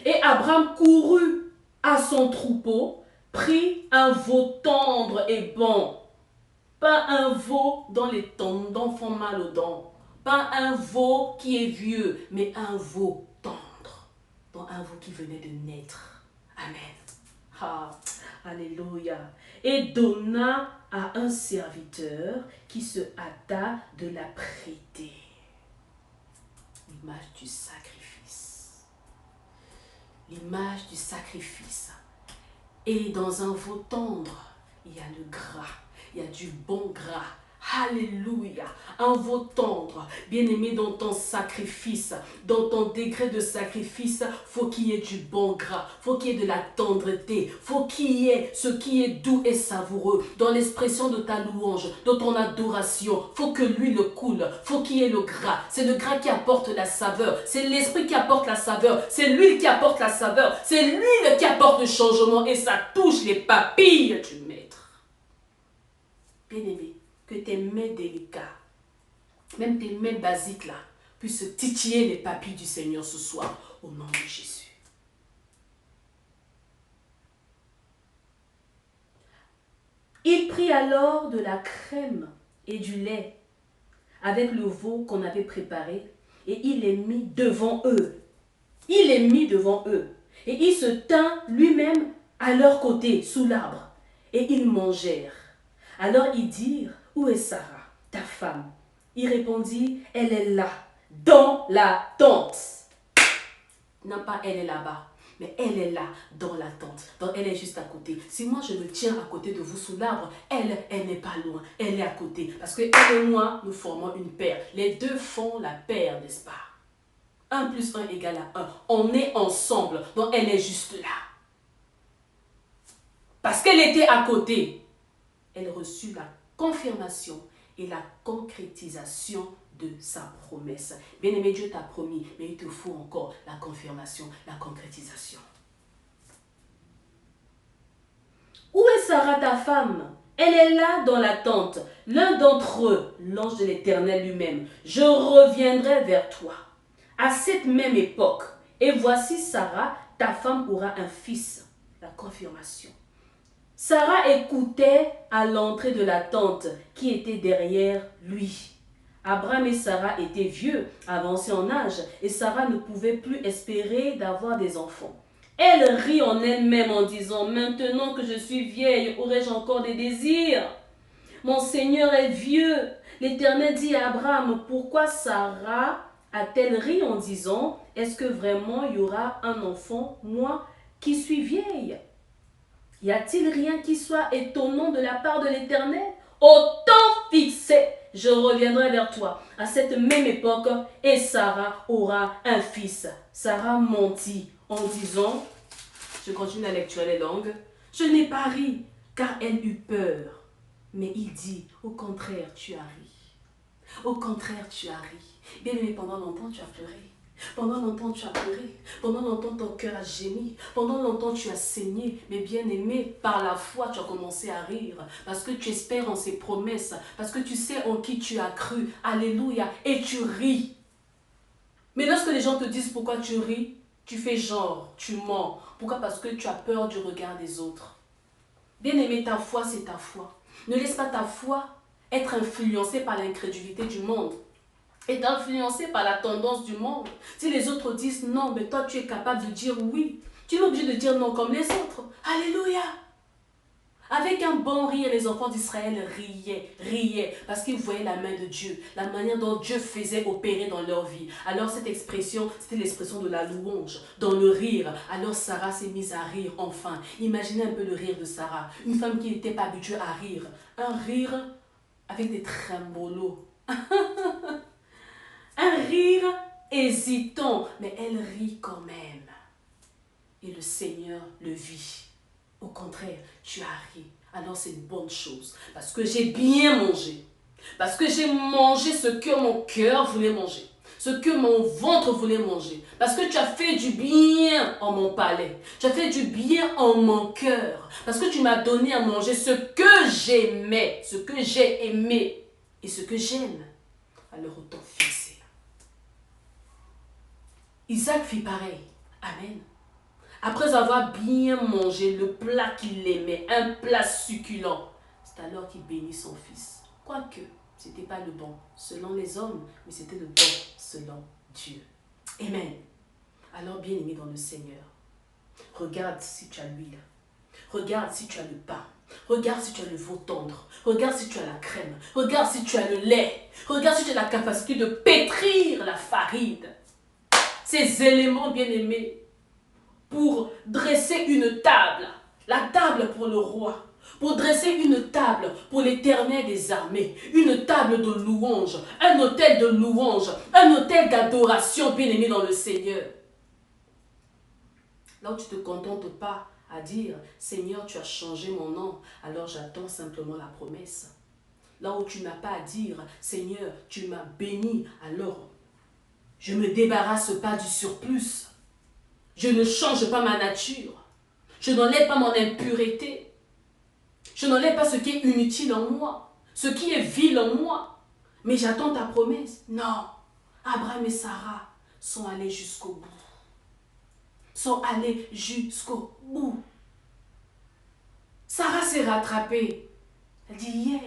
Et Abraham courut à son troupeau, prit un veau tendre et bon. Pas un veau dont les tendons font mal aux dents. Pas un veau qui est vieux, mais un veau tendre. Donc un veau qui venait de naître. Amen. Ah, alléluia. Et donna à un serviteur qui se hâta de la prêter. L'image du sacrifice. L'image du sacrifice. Et dans un veau tendre, il y a le gras. Il y a du bon gras. Alléluia. Un veau tendre. Bien-aimé, dans ton sacrifice, dans ton degré de sacrifice, faut qu'il y ait du bon gras. Faut qu'il y ait de la tendreté. Faut qu'il y ait ce qui est doux et savoureux. Dans l'expression de ta louange, de ton adoration, faut que l'huile coule. Faut qu'il y ait le gras. C'est le gras qui apporte la saveur. C'est l'esprit qui apporte la saveur. C'est l'huile qui apporte la saveur. C'est l'huile qui apporte le changement. Et ça touche les papilles du maître. Bien-aimé, que tes mains délicates, même tes mains basiques là, puissent titiller les papilles du Seigneur ce soir, au nom de Jésus. Il prit alors de la crème et du lait avec le veau qu'on avait préparé et il les mit devant eux. Il les mit devant eux. Et il se tint lui-même à leur côté, sous l'arbre. Et ils mangèrent. Alors ils dirent, où est Sarah, ta femme? Il répondit, elle est là, dans la tente. Non pas elle est là-bas, Mais elle est là, dans l'attente. Elle est juste à côté. Si moi, je me tiens à côté de vous sous l'arbre, elle n'est pas loin. Elle est à côté. Parce que elle et moi, nous formons une paire. Les deux font la paire, n'est-ce pas? 1 plus 1 égale à 1. On est ensemble. Donc, elle est juste là. Parce qu'elle était à côté. Elle reçut la confirmation et la concrétisation de sa promesse. Bien-aimé, Dieu t'a promis, mais il te faut encore la confirmation, la concrétisation. Où est Sarah, ta femme? Elle est là dans la tente. L'un d'entre eux, l'ange de l'Éternel lui-même, je reviendrai vers toi à cette même époque. Et voici Sarah, ta femme aura un fils. La confirmation. Sarah écoutait à l'entrée de la tente qui était derrière lui. Abraham et Sarah étaient vieux, avancés en âge, et Sarah ne pouvait plus espérer d'avoir des enfants. Elle rit en elle-même en disant, « Maintenant que je suis vieille, aurai-je encore des désirs? Mon Seigneur est vieux. » L'Éternel dit à Abraham, « Pourquoi Sarah a-t-elle ri en disant, « Est-ce que vraiment il y aura un enfant, moi qui suis vieille ?» Y a-t-il rien qui soit étonnant de la part de l'Éternel? Au temps fixé, je reviendrai vers toi à cette même époque et Sarah aura un fils. Sarah mentit en disant, je continue la lecture des langues, je n'ai pas ri car elle eut peur. Mais il dit, au contraire, tu as ri. Au contraire, tu as ri. Bien aimé, pendant longtemps, tu as pleuré. Pendant longtemps, tu as pleuré. Pendant longtemps, ton cœur a gémi. Pendant longtemps, tu as saigné. Mais bien aimé, par la foi, tu as commencé à rire. Parce que tu espères en ses promesses. Parce que tu sais en qui tu as cru. Alléluia. Et tu ris. Mais lorsque les gens te disent pourquoi tu ris, tu fais genre, tu mens. Pourquoi? Parce que tu as peur du regard des autres. Bien aimé, ta foi, c'est ta foi. Ne laisse pas ta foi être influencée par l'incrédulité du monde. Est influencé par la tendance du monde. Si les autres disent non, mais toi tu es capable de dire oui. Tu n'es obligé de dire non comme les autres. Alléluia. Avec un bon rire, les enfants d'Israël riaient, parce qu'ils voyaient la main de Dieu, la manière dont Dieu faisait opérer dans leur vie. Alors cette expression, c'était l'expression de la louange, dans le rire. Alors Sarah s'est mise à rire enfin. Imaginez un peu le rire de Sarah, une femme qui n'était pas habituée à rire. Un rire avec des trémolos. Un rire hésitant, mais elle rit quand même. Et le Seigneur le vit. Au contraire, tu as ri. Alors c'est une bonne chose. Parce que j'ai bien mangé. Parce que j'ai mangé ce que mon cœur voulait manger. Ce que mon ventre voulait manger. Parce que tu as fait du bien en mon palais. Tu as fait du bien en mon cœur. Parce que tu m'as donné à manger ce que j'aimais, ce que j'ai aimé et ce que j'aime. Alors autant fixer. Isaac fit pareil. Amen. Après avoir bien mangé le plat qu'il aimait, un plat succulent, c'est alors qu'il bénit son fils. Quoique, ce n'était pas le bon selon les hommes, mais c'était le bon selon Dieu. Amen. Alors, bien aimé dans le Seigneur, regarde si tu as l'huile. Regarde si tu as le pain. Regarde si tu as le veau tendre. Regarde si tu as la crème. Regarde si tu as le lait. Regarde si tu as la capacité de pétrir la farine. Ces éléments bien-aimés pour dresser une table, la table pour le roi, pour dresser une table pour l'Éternel des armées, une table de louange, un autel de louange, un autel d'adoration bien-aimé dans le Seigneur. Là où tu ne te contentes pas à dire, Seigneur, tu as changé mon nom, alors j'attends simplement la promesse. Là où tu n'as pas à dire, Seigneur, tu m'as béni, alors je ne me débarrasse pas du surplus. Je ne change pas ma nature. Je n'enlève pas mon impureté. Je n'enlève pas ce qui est inutile en moi, ce qui est vil en moi. Mais j'attends ta promesse. Non. Abraham et Sarah sont allés jusqu'au bout. Sont allés jusqu'au bout. Sarah s'est rattrapée. Elle dit, hier,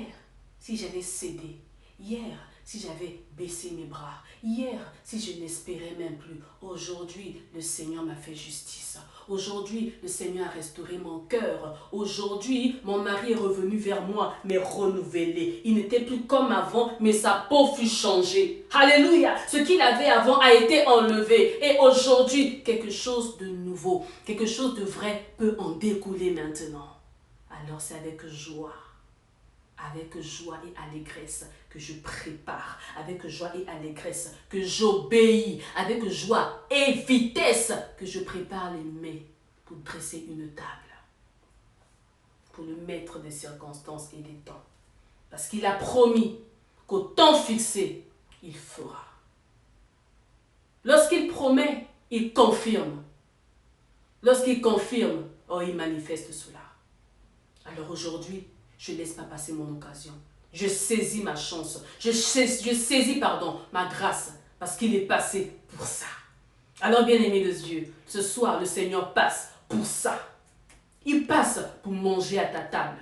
si j'avais cédé, hier, si j'avais baissé mes bras. Hier, si je n'espérais même plus. Aujourd'hui, le Seigneur m'a fait justice. Aujourd'hui, le Seigneur a restauré mon cœur. Aujourd'hui, mon mari est revenu vers moi, mais renouvelé. Il n'était plus comme avant, mais sa peau fut changée. Alléluia! Ce qu'il avait avant a été enlevé. Et aujourd'hui, quelque chose de nouveau, quelque chose de vrai peut en découler maintenant. Alors c'est avec joie et allégresse que je prépare, avec joie et allégresse que j'obéis, avec joie et vitesse que je prépare les mets pour dresser une table, pour le maître des circonstances et des temps. Parce qu'il a promis qu'au temps fixé, il fera. Lorsqu'il promet, il confirme. Lorsqu'il confirme, oh, il manifeste cela. Alors aujourd'hui, je ne laisse pas passer mon occasion. Je saisis ma chance. Je saisis ma grâce. Parce qu'il est passé pour ça. Alors, bien-aimés de Dieu, ce soir, le Seigneur passe pour ça. Il passe pour manger à ta table.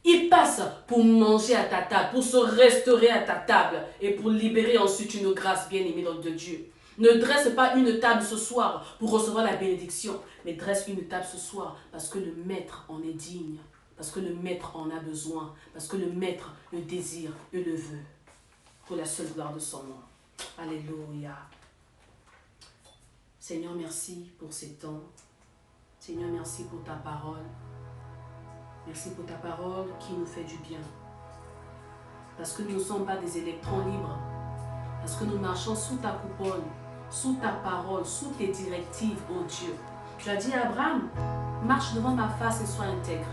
Il passe pour manger à ta table, pour se restaurer à ta table et pour libérer ensuite une grâce, bien-aimée de Dieu. Ne dresse pas une table ce soir pour recevoir la bénédiction, mais dresse une table ce soir parce que le Maître en est digne. Parce que le Maître en a besoin. Parce que le Maître le désire et le veut. Pour la seule gloire de son nom. Alléluia. Seigneur, merci pour ces temps. Seigneur, merci pour ta parole. Merci pour ta parole qui nous fait du bien. Parce que nous ne sommes pas des électrons libres. Parce que nous marchons sous ta coupole, sous ta parole, sous tes directives, ô Dieu. Tu as dit à Abraham, marche devant ma face et sois intègre.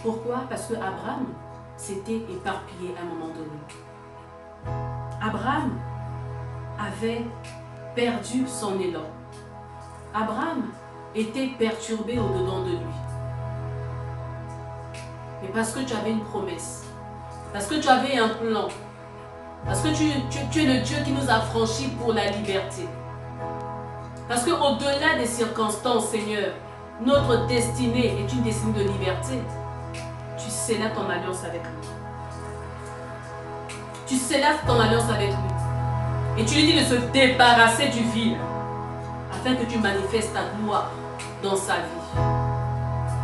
Pourquoi? Parce que Abraham s'était éparpillé à un moment donné. Abraham avait perdu son élan. Abraham était perturbé au-dedans de lui. Mais parce que tu avais une promesse, parce que tu avais un plan, parce que tu es le Dieu qui nous a franchis pour la liberté. Parce qu'au-delà des circonstances, Seigneur, notre destinée est une destinée de liberté. Tu scellas ton alliance avec lui. Tu scellas ton alliance avec lui. Et tu lui dis de se débarrasser du vil, afin que tu manifestes ta gloire dans sa vie.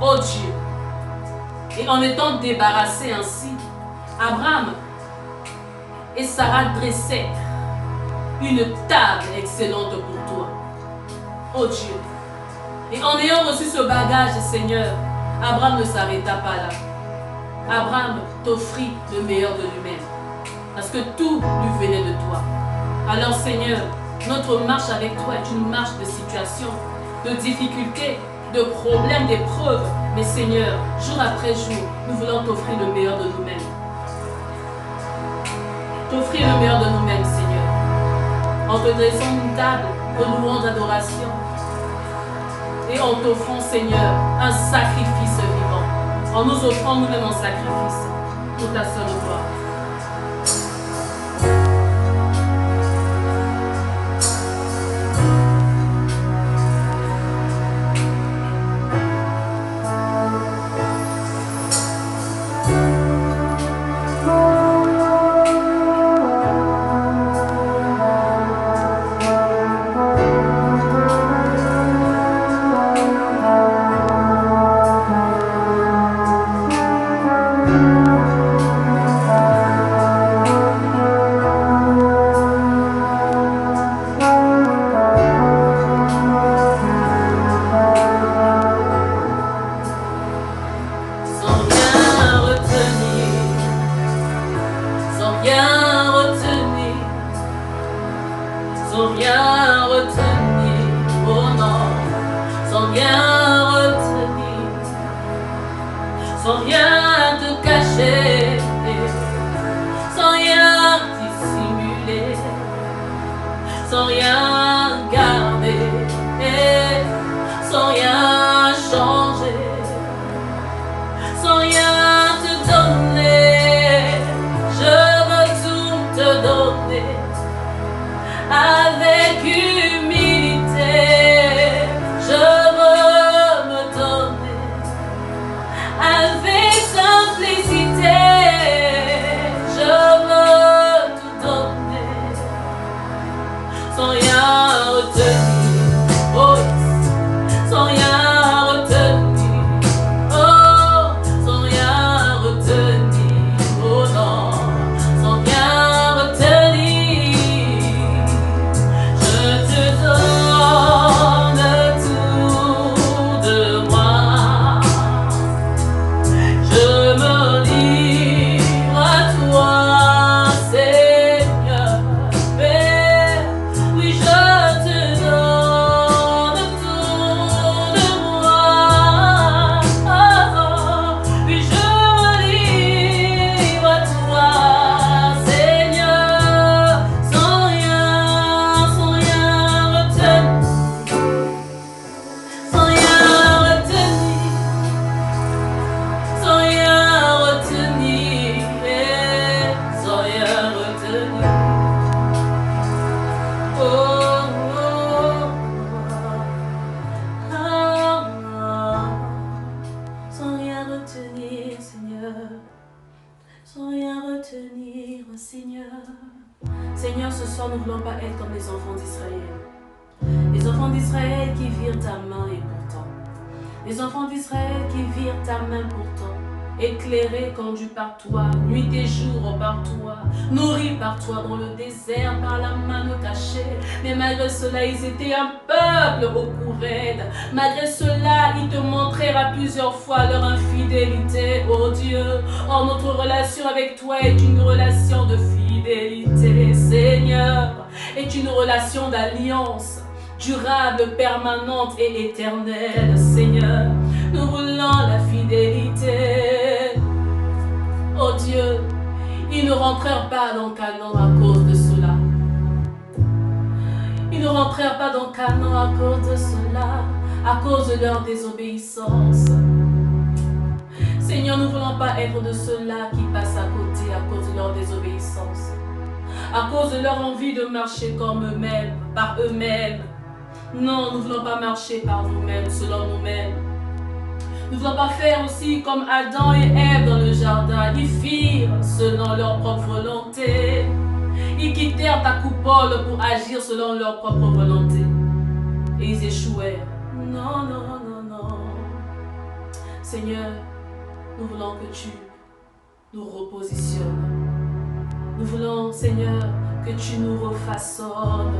Oh Dieu. Et en étant débarrassé ainsi, Abraham et Sarah dressaient une table excellente pour toi. Oh Dieu. Et en ayant reçu ce bagage, Seigneur, Abraham ne s'arrêta pas là. Abraham t'offrit le meilleur de lui-même. Parce que tout lui venait de toi. Alors Seigneur, notre marche avec toi est une marche de situation, de difficultés, de problèmes, d'épreuves. Mais Seigneur, jour après jour, nous voulons t'offrir le meilleur de nous-mêmes. T'offrir le meilleur de nous-mêmes, Seigneur. En te dressant une table de louange d'adoration. Et en t'offrant, Seigneur, un sacrifice vivant. En nous offrant nous-mêmes un sacrifice pour ta seule gloire. Avec humilité, je veux soir, nous ne voulons pas être comme les enfants d'Israël. Les enfants d'Israël qui virent ta main et pourtant. Les enfants d'Israël qui virent ta main pourtant. Éclairés, conduits par toi, nuit et jour par toi, nourris par toi dans le désert, par la main cachée. Mais malgré cela, ils étaient un peuple au cou raide. Malgré cela, ils te montrèrent plusieurs fois leur infidélité, oh Dieu. Or, notre relation avec toi est une relation de fidélité, Seigneur, est une relation d'alliance, durable, permanente et éternelle, Seigneur. Nous voulons la fidélité. Oh Dieu, ils ne rentrèrent pas dans Canaan à cause de cela. Ils ne rentrèrent pas dans Canaan à cause de cela, à cause de leur désobéissance. Seigneur, nous ne voulons pas être de ceux-là qui passent à côté à cause de leur désobéissance, à cause de leur envie de marcher comme eux-mêmes, par eux-mêmes. Non, nous ne voulons pas marcher par nous-mêmes, selon nous-mêmes. Nous ne voulons pas faire aussi comme Adam et Ève dans le jardin. Ils firent selon leur propre volonté. Ils quittèrent ta coupole pour agir selon leur propre volonté. Et ils échouèrent. Non, non, non, non. Seigneur, nous voulons que tu nous repositionnes. Nous voulons, Seigneur, que tu nous refaçonnes.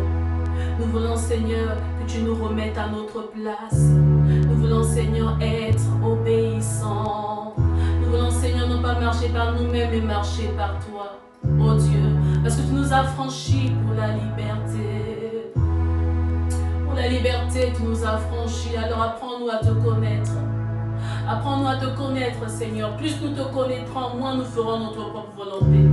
Nous voulons, Seigneur, que tu nous remettes à notre place. Nous voulons, Seigneur, être obéissants. Nous voulons, Seigneur, non pas marcher par nous-mêmes, mais marcher par toi, oh Dieu. Parce que tu nous as franchis pour la liberté. Pour la liberté, tu nous as franchis. Alors apprends-nous à te connaître. Apprends-nous à te connaître, Seigneur. Plus nous te connaîtrons, moins nous ferons notre propre volonté.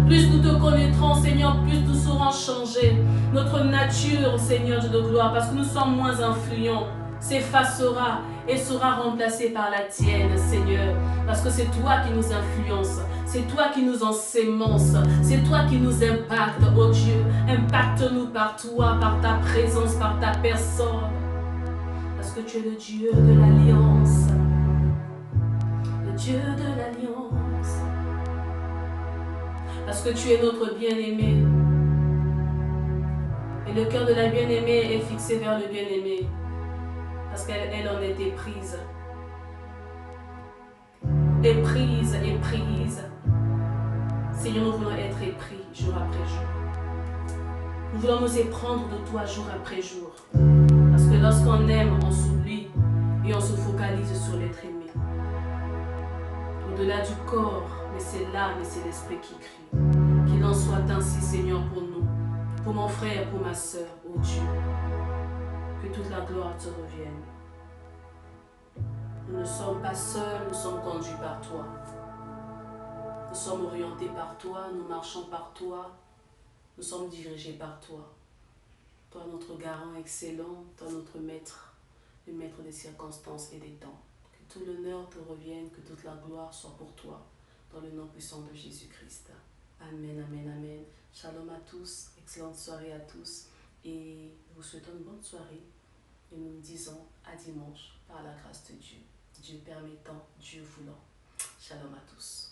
Plus nous te connaîtrons, Seigneur, plus nous saurons changer. Notre nature, Seigneur Dieu de gloire, parce que nous sommes moins influents, s'effacera et sera remplacée par la tienne, Seigneur. Parce que c'est toi qui nous influence, c'est toi qui nous ensémence, c'est toi qui nous impacte, oh Dieu. Impacte-nous par toi, par ta présence, par ta personne. Parce que tu es le Dieu de l'alliance. Dieu de l'alliance, parce que tu es notre bien-aimé, et le cœur de la bien-aimée est fixé vers le bien-aimé, parce qu'elle en était prise, éprise. Seigneur, nous voulons être épris jour après jour, nous voulons nous éprendre de toi jour après jour, parce que lorsqu'on aime, on s'oublie et on se focalise sur l'être aimé. Au-delà du corps, mais c'est l'âme et c'est l'esprit qui crie. Qu'il en soit ainsi, Seigneur, pour nous, pour mon frère, pour ma sœur, ô Dieu. Que toute la gloire te revienne. Nous ne sommes pas seuls, nous sommes conduits par toi. Nous sommes orientés par toi, nous marchons par toi, nous sommes dirigés par toi. Toi, notre garant excellent, toi, notre maître, le maître des circonstances et des temps. Que tout l'honneur te revienne, que toute la gloire soit pour toi, dans le nom puissant de Jésus-Christ. Amen, amen, amen. Shalom à tous, excellente soirée à tous, et nous vous souhaitons une bonne soirée, et nous nous disons à dimanche, par la grâce de Dieu. Dieu permettant, Dieu voulant. Shalom à tous.